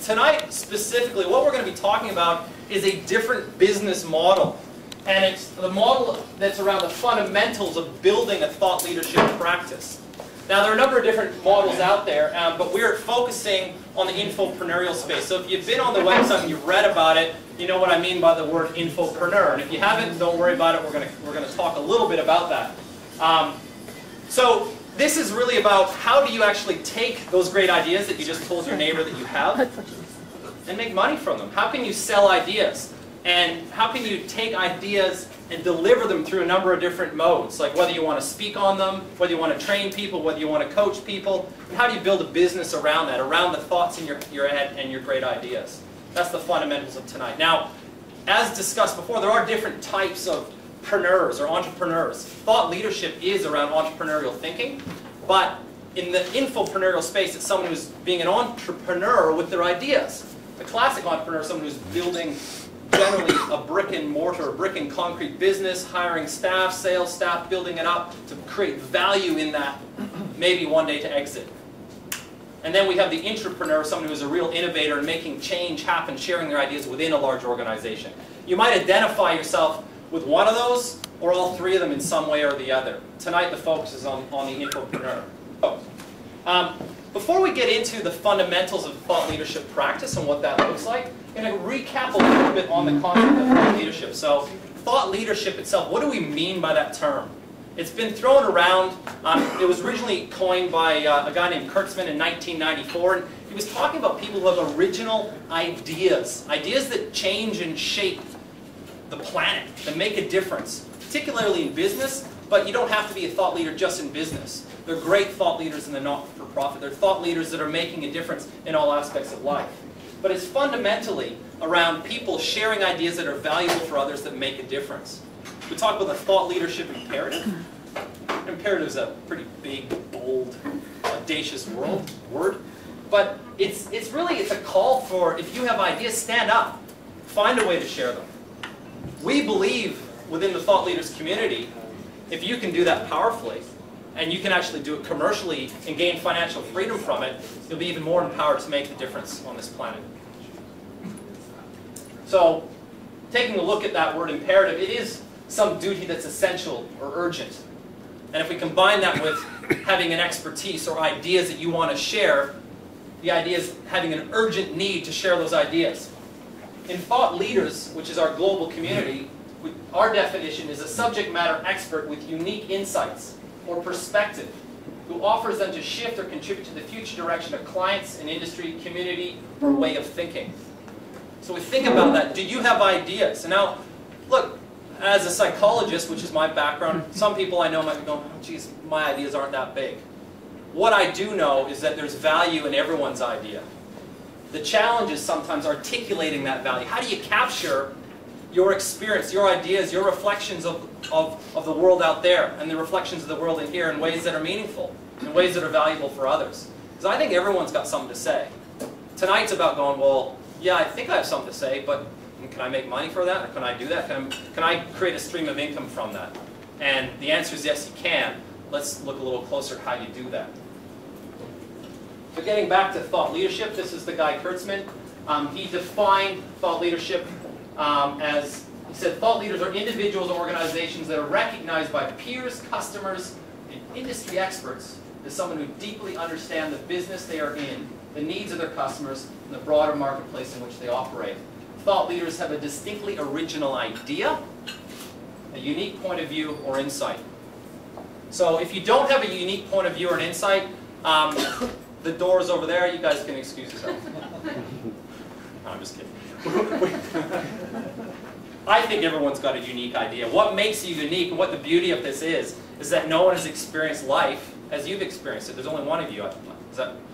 tonight, specifically, what we're going to be talking about is a different business model. And it's the model that's around the fundamentals of building a thought leadership practice. Now, there are a number of different models out there, but we're focusing on the infopreneurial space. So if you've been on the website and you've read about it, you know what I mean by the word infopreneur. And if you haven't, don't worry about it. We're going to talk a little bit about that. So this is really about how do you actually take those great ideas that you just told your neighbor that you have and make money from them. How can you sell ideas? And how can you take ideas and deliver them through a number of different modes, like whether you want to speak on them, whether you want to train people, whether you want to coach people, and how do you build a business around that, around the thoughts in your head and your great ideas. That's the fundamentals of tonight. Now, as discussed before, there are different types of preneurs or entrepreneurs. Thought leadership is around entrepreneurial thinking, but in the infopreneurial space, it's someone who's being an entrepreneur with their ideas. The classic entrepreneur is someone who's building generally a brick and mortar, brick and concrete business, hiring staff, sales staff, building it up to create value in that, maybe one day to exit. And then we have the intrapreneur, someone who is a real innovator and making change happen, sharing their ideas within a large organization. You might identify yourself with one of those or all three of them in some way or the other. Tonight the focus is on the infopreneur. Before we get into the fundamentals of thought leadership practice and what that looks like, I'm going to recap a little bit on the concept of thought leadership. So, thought leadership itself, what do we mean by that term? It's been thrown around. It was originally coined by a guy named Richardson in 1994. And he was talking about people who have original ideas, ideas that change and shape the planet, that make a difference, particularly in business, but you don't have to be a thought leader just in business. They're great thought leaders in the not-for-profit. They're thought leaders that are making a difference in all aspects of life. But it's fundamentally around people sharing ideas that are valuable for others that make a difference. We talk about the thought leadership imperative. Imperative is a pretty big, bold, audacious word. But it's a call for, if you have ideas, stand up. Find a way to share them. We believe within the thought leaders community, if you can do that powerfully, and you can actually do it commercially and gain financial freedom from it, you'll be even more empowered to make the difference on this planet. So, taking a look at that word imperative, it is some duty that's essential or urgent. And if we combine that with having an expertise or ideas that you want to share, the idea is having an urgent need to share those ideas. In thought leaders, which is our global community, our definition is a subject matter expert with unique insights or perspective, who offers them to shift or contribute to the future direction of clients, an industry, community, or way of thinking. So we think about that. Do you have ideas? And now, look, as a psychologist, which is my background, some people I know might be going, oh, geez, my ideas aren't that big. What I do know is that there's value in everyone's idea. The challenge is sometimes articulating that value. How do you capture your experience, your ideas, your reflections of the world out there and the reflections of the world in here in ways that are meaningful, in ways that are valuable for others? Because I think everyone's got something to say. Tonight's about going, well, yeah, I think I have something to say, but can I make money for that? Or can I do that? Can I create a stream of income from that? And the answer is yes, you can. Let's look a little closer at how you do that. So getting back to thought leadership, this is the guy Kurtzman. He defined thought leadership as, he said, thought leaders are individuals or organizations that are recognized by peers, customers, and industry experts as someone who deeply understand the business they are in, the needs of their customers, and the broader marketplace in which they operate. Thought leaders have a distinctly original idea, a unique point of view, or insight. So if you don't have a unique point of view or an insight, the door's over there. You guys can excuse yourself. No, I'm just kidding. I think everyone's got a unique idea. What makes you unique and what the beauty of this is that no one has experienced life as you've experienced it. There's only one of you.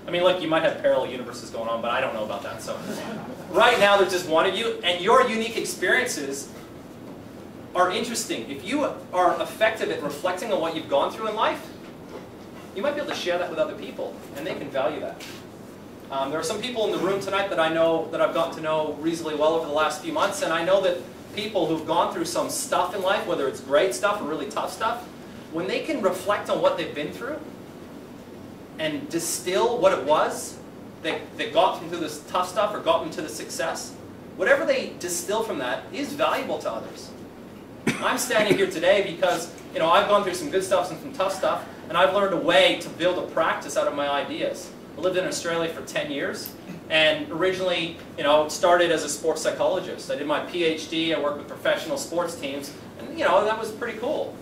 I mean, look, you might have parallel universes going on, but I don't know about that. So right now, there's just one of you, and your unique experiences are interesting. If you are effective at reflecting on what you've gone through in life, you might be able to share that with other people, and they can value that. There are some people in the room tonight that I know, that I've gotten to know reasonably well over the last few months, and I know that people who've gone through some stuff in life, whether it's great stuff or really tough stuff, when they can reflect on what they've been through and distill what it was that got them through this tough stuff or got them to the success, whatever they distill from that is valuable to others. I'm standing here today because, you know, I've gone through some good stuff and some tough stuff, and I've learned a way to build a practice out of my ideas. I lived in Australia for 10 years, and originally, you know, started as a sports psychologist. I did my PhD, I worked with professional sports teams, and, you know, that was pretty cool.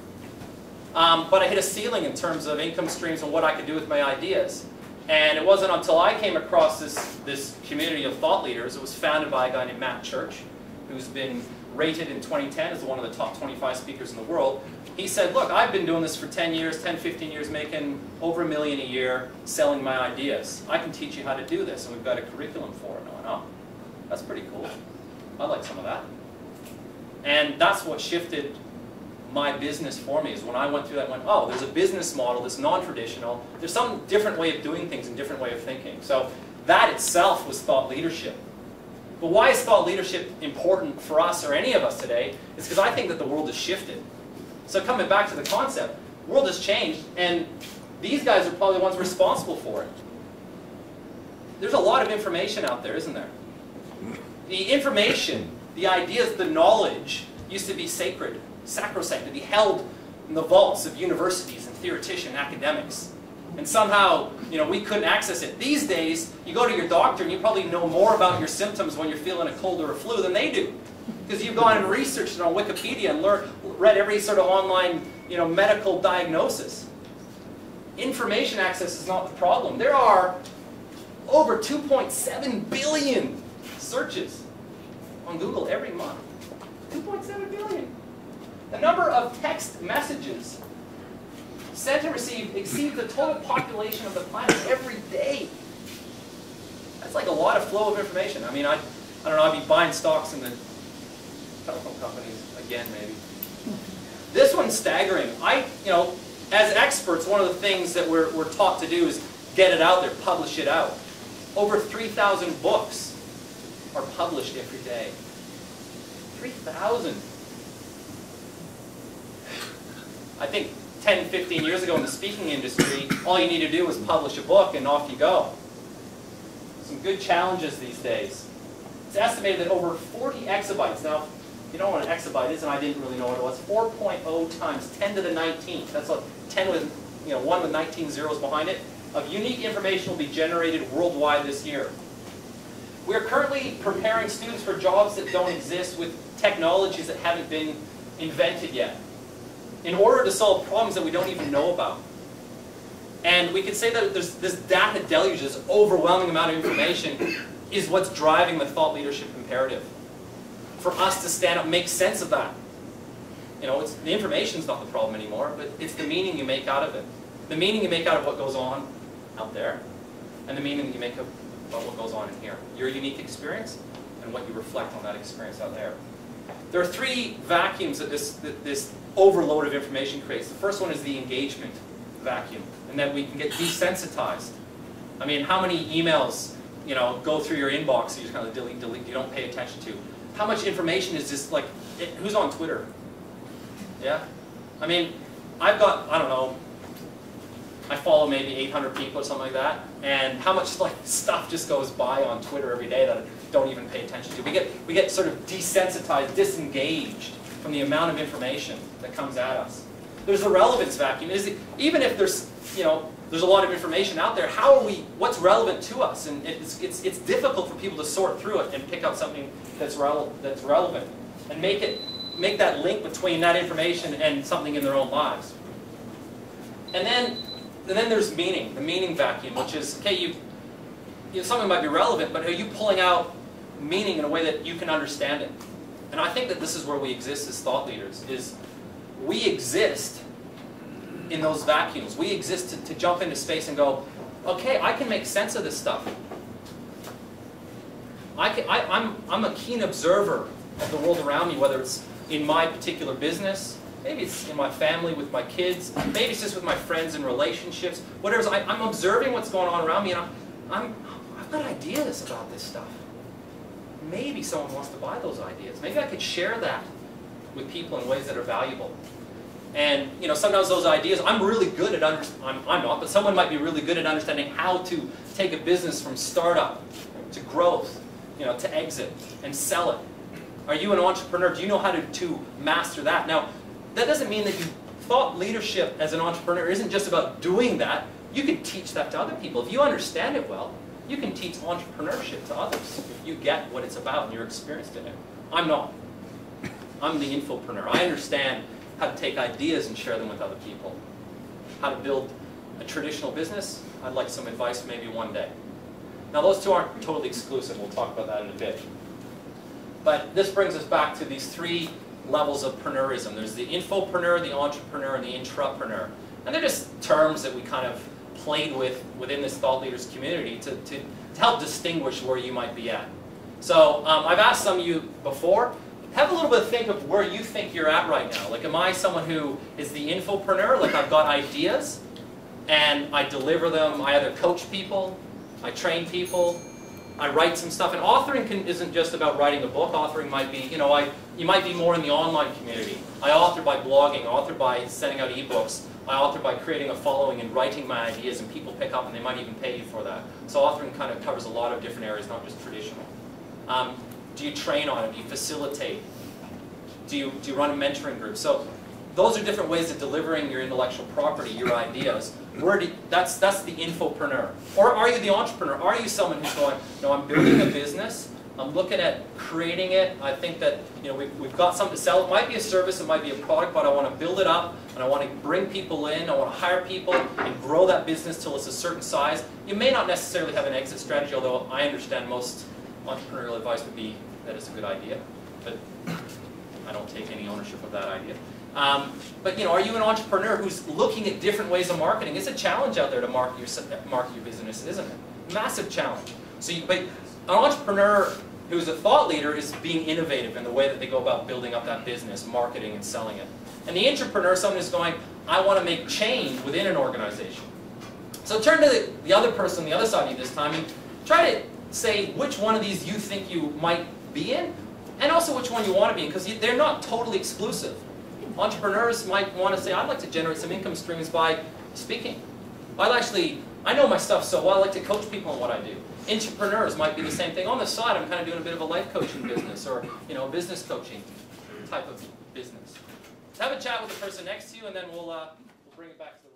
But I hit a ceiling in terms of income streams and what I could do with my ideas. And it wasn't until I came across this community of thought leaders. It was founded by a guy named Matt Church, who's been rated in 2010 as one of the top 25 speakers in the world. He said, look, I've been doing this for 10 years, 10, 15 years, making over $1 million a year, selling my ideas. I can teach you how to do this, and we've got a curriculum for it. And I went, oh, that's pretty cool. I'd like some of that. And that's what shifted my business for me, is when I went through that, I went, oh, there's a business model that's non-traditional. There's some different way of doing things and different way of thinking. So that itself was thought leadership. But why is thought leadership important for us or any of us today? It's because I think that the world has shifted. So coming back to the concept, the world has changed, and these guys are probably the ones responsible for it. There's a lot of information out there, isn't there? The information, the ideas, the knowledge used to be sacred, sacrosanct, to be held in the vaults of universities and theoretician academics. And somehow, you know, we couldn't access it. These days, you go to your doctor and you probably know more about your symptoms when you're feeling a cold or a flu than they do. Because you've gone and researched it on Wikipedia and read every sort of online, you know, medical diagnosis. Information access is not the problem. There are over 2.7 billion searches on Google every month. 2.7 billion. The number of text messages sent and received exceeds the total population of the planet every day. That's like a lot of flow of information. I mean, I don't know, I'd be buying stocks in the telephone companies again, maybe. This one's staggering. You know, as experts, one of the things that we're taught to do is get it out there, publish it out. Over 3,000 books are published every day. 3,000. I think 10, 15 years ago in the speaking industry, all you need to do was publish a book and off you go. Some good challenges these days. It's estimated that over 40 exabytes, now, you know what an exabyte is, and I didn't really know what it was, 4.0 times 10 to the 19th, that's like 10 with, you know, 1 with 19 zeros behind it, of unique information will be generated worldwide this year. We're currently preparing students for jobs that don't exist with technologies that haven't been invented yet, in order to solve problems that we don't even know about. And we could say that there's this data deluge, this overwhelming amount of information, is what's driving the thought leadership imperative. For us to stand up and make sense of that. You know, the information's not the problem anymore, but it's the meaning you make out of it. The meaning you make out of what goes on out there, and the meaning that you make about what goes on in here. Your unique experience, and what you reflect on that experience out there. There are three vacuums that this overload of information creates. The first one is the engagement vacuum, and that we can get desensitized. I mean, how many emails, you know, go through your inbox and you just kind of delete, you don't pay attention to? How much information is just like, who's on Twitter? Yeah? I mean, I've got, I don't know, I follow maybe 800 people or something like that, and how much like stuff just goes by on Twitter every day that I don't even pay attention to. We get sort of desensitized, disengaged from the amount of information that comes at us. There's the relevance vacuum. Even if there's, you know, there's a lot of information out there, what's relevant to us? And it's difficult for people to sort through it and pick out something that's relevant and make that link between that information and something in their own lives. And then there's meaning, the meaning vacuum, which is, okay, something might be relevant, but are you pulling out meaning in a way that you can understand it? And I think that this is where we exist as thought leaders, is we exist in those vacuums. We exist to jump into space and go, okay, I can make sense of this stuff. I'm a keen observer of the world around me, whether it's in my particular business, maybe it's in my family with my kids, maybe it's just with my friends and relationships, whatever. I'm observing what's going on around me, and I've got ideas about this stuff. Maybe someone wants to buy those ideas. Maybe I could share that with people in ways that are valuable. And sometimes those ideas, I'm really good at I'm not, but someone might be really good at understanding how to take a business from startup to growth, to exit and sell it. Are you an entrepreneur? Do you know how to master that? Now, that doesn't mean that thought leadership as an entrepreneur isn't just about doing that. You can teach that to other people. If you understand it well, you can teach entrepreneurship to others if you get what it's about and you're experienced in it. I'm not. I'm the infopreneur. I understand how to take ideas and share them with other people. How to build a traditional business. I'd like some advice maybe one day. Now those two aren't totally exclusive. We'll talk about that in a bit. But this brings us back to these three levels of preneurism. There's the infopreneur, the entrepreneur, and the intrapreneur. And they're just terms that we kind of played with within this thought leaders community to help distinguish where you might be at. So I've asked some of you before, have a little bit of think of where you think you're at right now. Like, am I someone who is the infopreneur? Like, I've got ideas and I deliver them. I either coach people, I train people, I write some stuff. And authoring isn't just about writing a book. Authoring might be, you might be more in the online community. I author by blogging, author by sending out ebooks. I author by creating a following and writing my ideas, and people pick up and they might even pay you for that. So authoring kind of covers a lot of different areas, not just traditional. Do you train on it? Do you facilitate? Do you run a mentoring group? So those are different ways of delivering your intellectual property, your ideas. That's the infopreneur. Or are you the entrepreneur? Are you someone who's going, no, I'm building a business, I'm looking at creating it, I think that we've got something to sell. It might be a service, it might be a product, but I want to build it up, and I want to bring people in, I want to hire people, and grow that business till it's a certain size. You may not necessarily have an exit strategy, although I understand most entrepreneurial advice would be that it's a good idea, but I don't take any ownership of that idea. But are you an entrepreneur who's looking at different ways of marketing? It's a challenge out there to market your business, isn't it? Massive challenge. But an entrepreneur who's a thought leader is being innovative in the way that they go about building up that business, marketing and selling it. And the intrapreneur, someone who's going, I want to make change within an organization. So turn to the other person, the other side of you this time, and try to say which one of these you think you might be in, and also which one you want to be in, because they're not totally exclusive. Entrepreneurs might want to say, I'd like to generate some income streams by speaking. I know my stuff so well, I like to coach people on what I do. Entrepreneurs might be the same thing. On the side, I'm kind of doing a bit of a life coaching business, or business coaching type of business. Have a chat with the person next to you, and then we'll bring it back to the